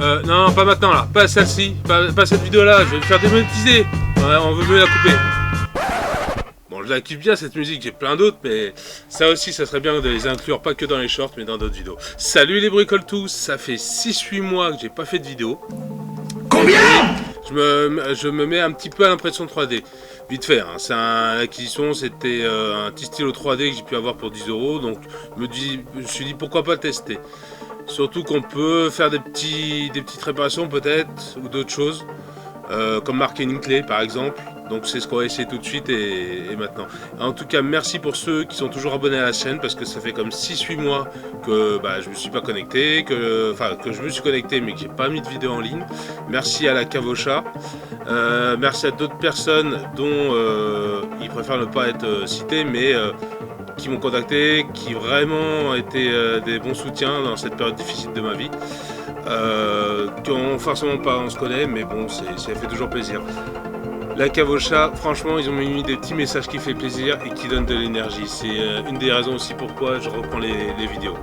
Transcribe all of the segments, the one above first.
Non, pas maintenant là, pas celle-ci, pas cette vidéo là, je vais me faire démonétiser. Ouais, on veut mieux la couper. Bon, je la kiffe bien cette musique, j'ai plein d'autres, mais ça aussi, ça serait bien de les inclure, pas que dans les shorts, mais dans d'autres vidéos. Salut les bricoles tous, ça fait 6-8 mois que j'ai pas fait de vidéo. Combien? Je me mets un petit peu à l'impression 3D. Vite fait, hein. C'est l'acquisition, c'était un petit stylo 3D que j'ai pu avoir pour 10 €, donc je me suis dit pourquoi pas tester. Surtout qu'on peut faire des petites réparations peut-être, ou d'autres choses, comme marquer une clé par exemple. Donc c'est ce qu'on va essayer tout de suite et maintenant. En tout cas, merci pour ceux qui sont toujours abonnés à la chaîne, parce que ça fait comme 6-8 mois que je me suis pas connecté, que je me suis connecté mais que j'ai pas mis de vidéo en ligne. Merci à la Cavocha. Merci à d'autres personnes dont ils préfèrent ne pas être cités, mais qui m'ont contacté, qui vraiment été des bons soutiens dans cette période difficile de ma vie. Forcément pas on se connaît, mais bon, ça fait toujours plaisir. La Cavocha, franchement, ils ont mis des petits messages qui font plaisir et qui donnent de l'énergie. C'est une des raisons aussi pourquoi je reprends les vidéos.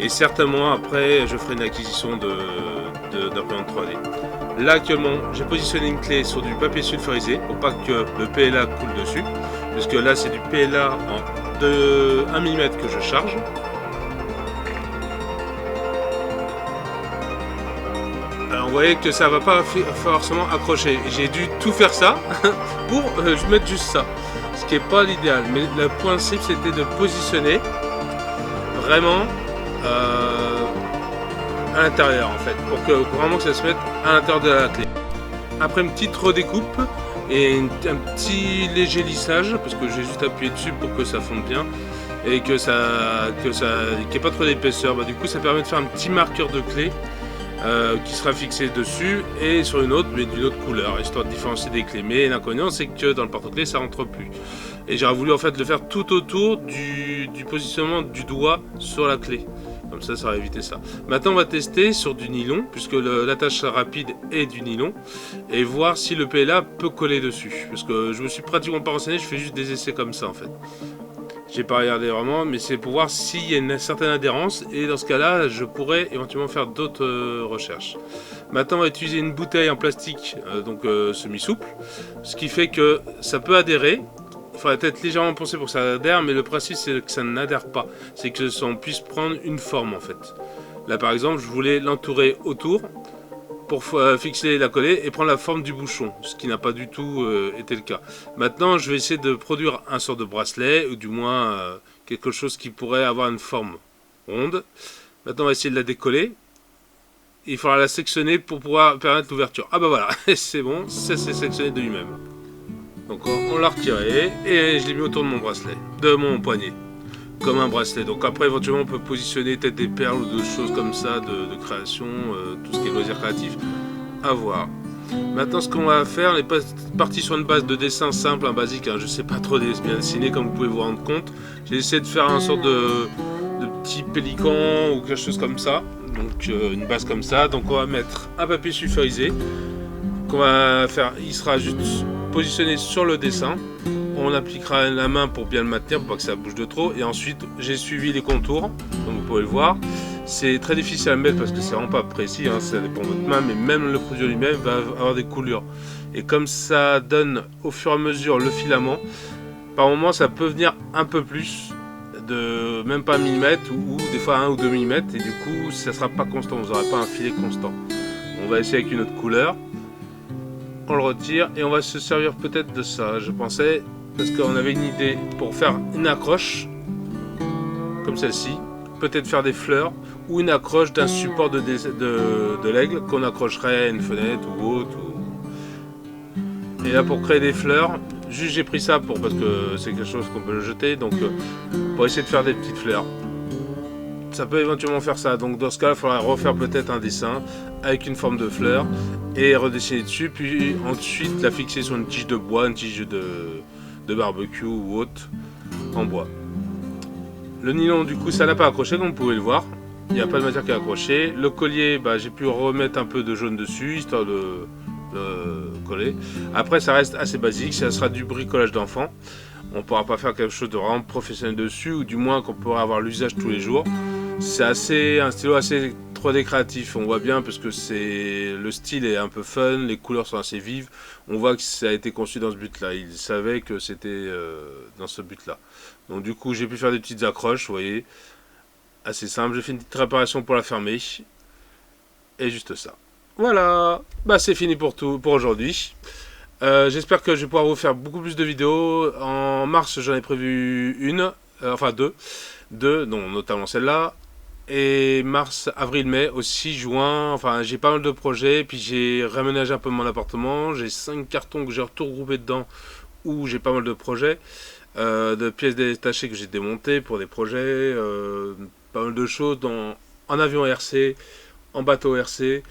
Et certainement, après, je ferai une acquisition d'imprimante 3D. Là, actuellement, j'ai positionné une clé sur du papier sulfurisé pour pas que le PLA coule dessus. Parce que là, c'est du PLA de 1 mm que je charge. Vous voyez que ça va pas forcément accrocher. J'ai dû tout faire ça pour mettre juste ça, ce qui est pas l'idéal. Mais le principe c'était de positionner vraiment à l'intérieur en fait, pour que vraiment que ça se mette à l'intérieur de la clé. Après une petite redécoupe et un petit léger lissage, parce que j'ai juste appuyé dessus pour que ça fonde bien et qu'il n'y ait pas trop d'épaisseur. Du coup ça permet de faire un petit marqueur de clé. Qui sera fixé dessus et sur une autre, mais d'une autre couleur, histoire de différencier des clés. Mais l'inconvénient c'est que dans le porte-clés ça rentre plus, et j'aurais voulu en fait le faire tout autour du positionnement du doigt sur la clé, comme ça va éviter ça. Maintenant on va tester sur du nylon, puisque l'attache rapide est du nylon, et voir si le PLA peut coller dessus, parce que je me suis pratiquement pas renseigné, je fais juste des essais comme ça en fait. J'ai pas regardé vraiment, mais c'est pour voir s'il y a une certaine adhérence, et dans ce cas-là, je pourrais éventuellement faire d'autres recherches. Maintenant, on va utiliser une bouteille en plastique, semi-souple, ce qui fait que ça peut adhérer. Il faudrait peut-être légèrement penser pour que ça adhère, mais le principe c'est que ça n'adhère pas. C'est que ça puisse prendre une forme en fait. Là par exemple, je voulais l'entourer autour pour fixer la coller et prendre la forme du bouchon, ce qui n'a pas du tout été le cas. Maintenant, je vais essayer de produire un sort de bracelet, ou du moins quelque chose qui pourrait avoir une forme ronde. Maintenant, on va essayer de la décoller. Il faudra la sectionner pour pouvoir permettre l'ouverture. Ah bah voilà, c'est bon, ça s'est sectionné de lui-même. Donc on l'a retiré et je l'ai mis autour de mon bracelet, de mon poignet, comme un bracelet. Donc après éventuellement on peut positionner peut-être des perles ou d'autres choses comme ça de création, tout ce qui est loisir créatif, à voir. Maintenant ce qu'on va faire, on est parti sur une base de dessin simple, basique, hein. Je sais pas trop bien dessiner comme vous pouvez vous rendre compte. J'ai essayé de faire un sorte de petit pélican ou quelque chose comme ça, donc une base comme ça. Donc on va mettre un papier sulfurisé qu'on va faire, il sera juste positionné sur le dessin. On appliquera la main pour bien le maintenir, pour pas que ça bouge de trop. Et ensuite, j'ai suivi les contours, comme vous pouvez le voir. C'est très difficile à mettre parce que c'est vraiment pas précis, hein, ça dépend de votre main, mais même le produit lui-même va avoir des coulures. Et comme ça donne au fur et à mesure le filament, par moment ça peut venir un peu plus, de même pas 1 mm ou des fois 1 ou 2 mm, et du coup ça sera pas constant, vous n'aurez pas un filet constant. On va essayer avec une autre couleur. On le retire et on va se servir peut-être de ça, je pensais, parce qu'on avait une idée pour faire une accroche comme celle-ci, peut-être faire des fleurs ou une accroche d'un support de l'aigle qu'on accrocherait à une fenêtre ou autre. Et là pour créer des fleurs, juste j'ai pris ça parce que c'est quelque chose qu'on peut le jeter, donc pour essayer de faire des petites fleurs. Ça peut éventuellement faire ça, donc dans ce cas il faudra refaire peut-être un dessin avec une forme de fleur et redessiner dessus, puis ensuite la fixer sur une tige de bois, une tige de barbecue ou autre en bois. Le nylon du coup ça n'a pas accroché comme vous pouvez le voir, il n'y a pas de matière qui est accrochée. Le collier, j'ai pu remettre un peu de jaune dessus histoire de coller. Après ça reste assez basique, ça sera du bricolage d'enfant. On ne pourra pas faire quelque chose de vraiment professionnel dessus, ou du moins qu'on pourra avoir l'usage tous les jours. C'est un stylo assez 3D créatif, on voit bien parce que le style est un peu fun, les couleurs sont assez vives. On voit que ça a été conçu dans ce but-là. Il savait que c'était dans ce but-là. Donc du coup, j'ai pu faire des petites accroches, vous voyez. Assez simple. J'ai fait une petite réparation pour la fermer. Et juste ça. Voilà. Bah c'est fini pour aujourd'hui. J'espère que je vais pouvoir vous faire beaucoup plus de vidéos. En mars, j'en ai prévu une, enfin deux, dont notamment celle-là. Et mars, avril, mai, aussi juin. Enfin, j'ai pas mal de projets. Puis j'ai réaménagé un peu mon appartement. J'ai 5 cartons que j'ai tout regroupés dedans, où j'ai pas mal de projets, de pièces détachées que j'ai démontées pour des projets, pas mal de choses en avion RC, en bateau RC.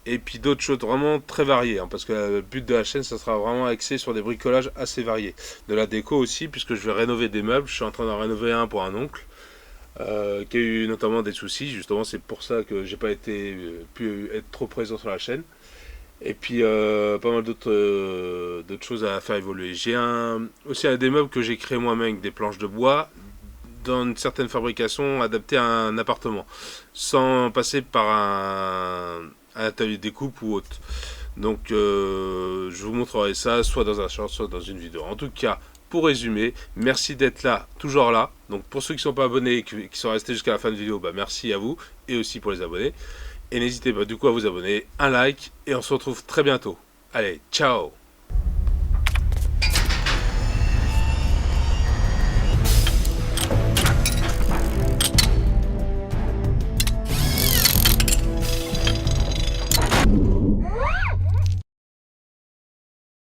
Et puis d'autres choses vraiment très variées, hein, parce que le but de la chaîne, ça sera vraiment axé sur des bricolages assez variés. De la déco aussi, puisque je vais rénover des meubles. Je suis en train d'en rénover un pour un oncle, qui a eu notamment des soucis. Justement, c'est pour ça que j'ai pas pu être trop présent sur la chaîne. Et puis pas mal d'autres choses à faire évoluer. J'ai aussi des meubles que j'ai créés moi-même avec des planches de bois, dans une certaine fabrication adaptée à un appartement, sans passer par un atelier de découpe ou autre. Donc je vous montrerai ça soit dans un short, soit dans une vidéo. En tout cas, pour résumer, merci d'être là, toujours là. Donc pour ceux qui ne sont pas abonnés et qui sont restés jusqu'à la fin de la vidéo, bah merci à vous, et aussi pour les abonnés. Et n'hésitez pas du coup à vous abonner, un like, et on se retrouve très bientôt. Allez, ciao!